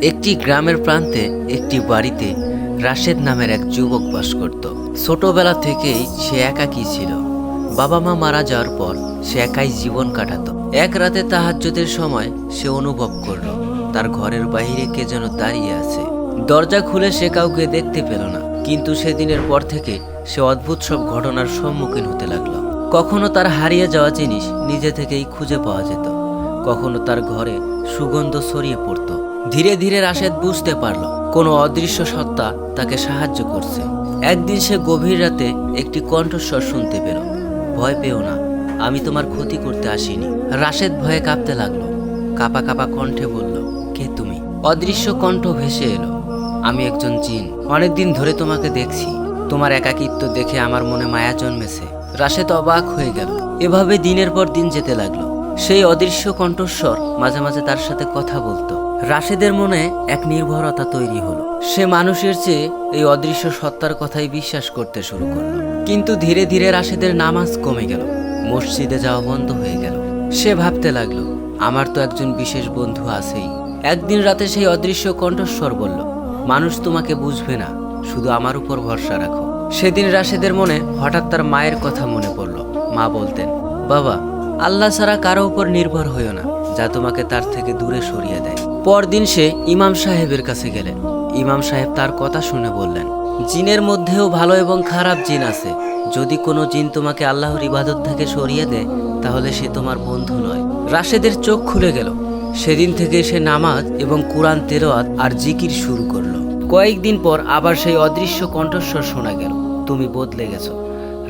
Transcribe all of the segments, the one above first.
একটি গ্রামের প্রান্তে একটি বাড়িতে রাশেদ নামের এক যুবক বাস করত। ছোটবেলা থেকেই সে একাকী ছিল। বাবা মা মারা যাওয়ার পর সে একাই জীবন কাটাতো। এক রাতে তাহাজ্জুদের সময় সে অনুভব করল তার ঘরের বাইরে কে যেন দাঁড়িয়ে আছে। দরজা খুলে সে কাউকে দেখতে পেল না, কিন্তু সেদিনের পর থেকে সে অদ্ভুত সব ঘটনার সম্মুখীন হতে লাগলো। কখনো তার হারিয়ে যাওয়া জিনিস নিজে থেকেই খুঁজে পাওয়া যেত, কখনো তার ঘরে সুগন্ধ ছড়িয়ে পড়ত। ধীরে ধীরে রাশেদ বুঝতে পারল কোনো অদৃশ্য সত্তা তাকে সাহায্য করছে। একদিন সে গভীর রাতে একটি কণ্ঠস্বর শুনতে পেল, ভয় পেও না, আমি তোমার ক্ষতি করতে আসিনি। রাশেদ ভয়ে কাঁপতে লাগলো। কাঁপা কাঁপা কণ্ঠে বলল, কে তুমি? অদৃশ্য কণ্ঠ ভেসে এলো, আমি একজন জিন, অনেকদিন ধরে তোমাকে দেখছি। তোমার একাকিত্ব দেখে আমার মনে মায়া জন্মেছে। রাশেদ অবাক হয়ে গেল। এভাবে দিনের পর দিন যেতে লাগলো। সেই অদৃশ্য কণ্ঠস্বর মাঝে মাঝে তার সাথে কথা বলতো। রাশেদের মনে এক নির্ভরতা তৈরি হলো। সে মানুষের চেয়ে এই অদৃশ্য সত্তার কথাই বিশ্বাস করতে শুরু করলো। কিন্তু ধীরে ধীরে রাশেদের নামাজ কমে গেল, মসজিদে যাওয়া বন্ধ হয়ে গেল। সে ভাবতে লাগলো, আমার তো একজন বিশেষ বন্ধু আছেই। একদিন রাতে সেই অদৃশ্য কণ্ঠস্বর বলল, মানুষ তোমাকে বুঝবে না, শুধু আমার উপর ভরসা রাখো। সেদিন রাশেদের মনে হঠাৎ তার মায়ের কথা মনে পড়ল। মা বলতেন, বাবা, আল্লাহ ছাড়া কারো উপর নির্ভর হইও না, যা তোমাকে তার থেকে দূরে সরিয়ে দেয়। পরদিন সে ইমাম সাহেবের কাছে গেলেন। ইমাম সাহেব তার কথা শুনে বললেন, জিনের মধ্যেও ভালো এবং খারাপ জিন আছে। যদি কোনো জিন তোমাকে আল্লাহর ইবাদত থেকে সরিয়ে দেয়, তাহলে সে তোমার বন্ধু নয়। রাশেদের চোখ খুলে গেল। সেদিন থেকে সে নামাজ এবং কুরআন তেলাওয়াত আর জিকির শুরু করলো। কয়েকদিন পর আবার সেই অদৃশ্য কণ্ঠস্বর শোনা গেল, তুমি বদলে গেছো।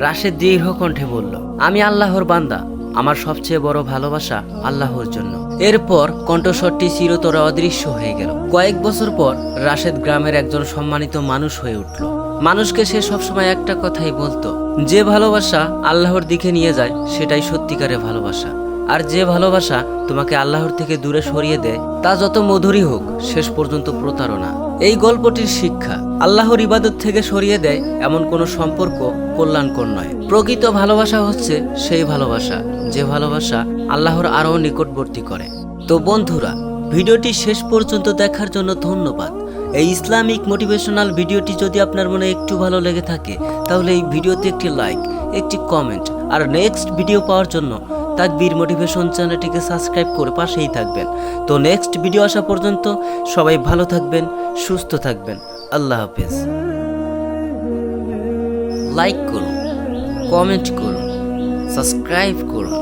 রাশেদ দৃঢ় কণ্ঠে বলল, আমি আল্লাহর বান্দা, আমার সবচেয়ে বড় ভালোবাসা আল্লাহর জন্য। এরপর কণ্ঠস্বরটি চিরতরে অদৃশ্য হয়ে গেল। কয়েক বছর পর রাশেদ গ্রামের একজন সম্মানিত মানুষ হয়ে উঠল। মানুষকে সে সবসময় একটা কথাই বলতো, যে ভালোবাসা আল্লাহর দিকে নিয়ে যায় সেটাই সত্যিকারের ভালোবাসা। আর যে ভালোবাসা তোমাকে আল্লাহর থেকে দূরে সরিয়ে দেয়, তা যত মধুরই হোক, শেষ পর্যন্ত প্রতারণা। এই গল্পটির শিক্ষা, আল্লাহর ইবাদত থেকে সরিয়ে দেয় এমন কোনো সম্পর্ক কল্যাণকর নয়। প্রকৃত ভালোবাসা হচ্ছে সেই ভালোবাসা যে ভালোবাসা আল্লাহর আরও নিকটবর্তী করে। তো বন্ধুরা, ভিডিওটি শেষ পর্যন্ত দেখার জন্য ধন্যবাদ। এই ইসলামিক মোটিভেশনাল ভিডিওটি যদি আপনার মনে একটু ভালো লেগে থাকে, তাহলে এই ভিডিওতে একটি লাইক, একটি কমেন্ট, আর নেক্সট ভিডিও পাওয়ার জন্য তাকবীর মোটিভেশন চ্যানেলটিকে সাবস্ক্রাইব করে পাশেই থাকবেন। তো নেক্সট ভিডিও আসা পর্যন্ত সবাই ভালো থাকবেন, সুস্থ থাকবেন। আল্লাহ হাফেজ। লাইক করুন, কমেন্ট করুন, সাবস্ক্রাইব করুন।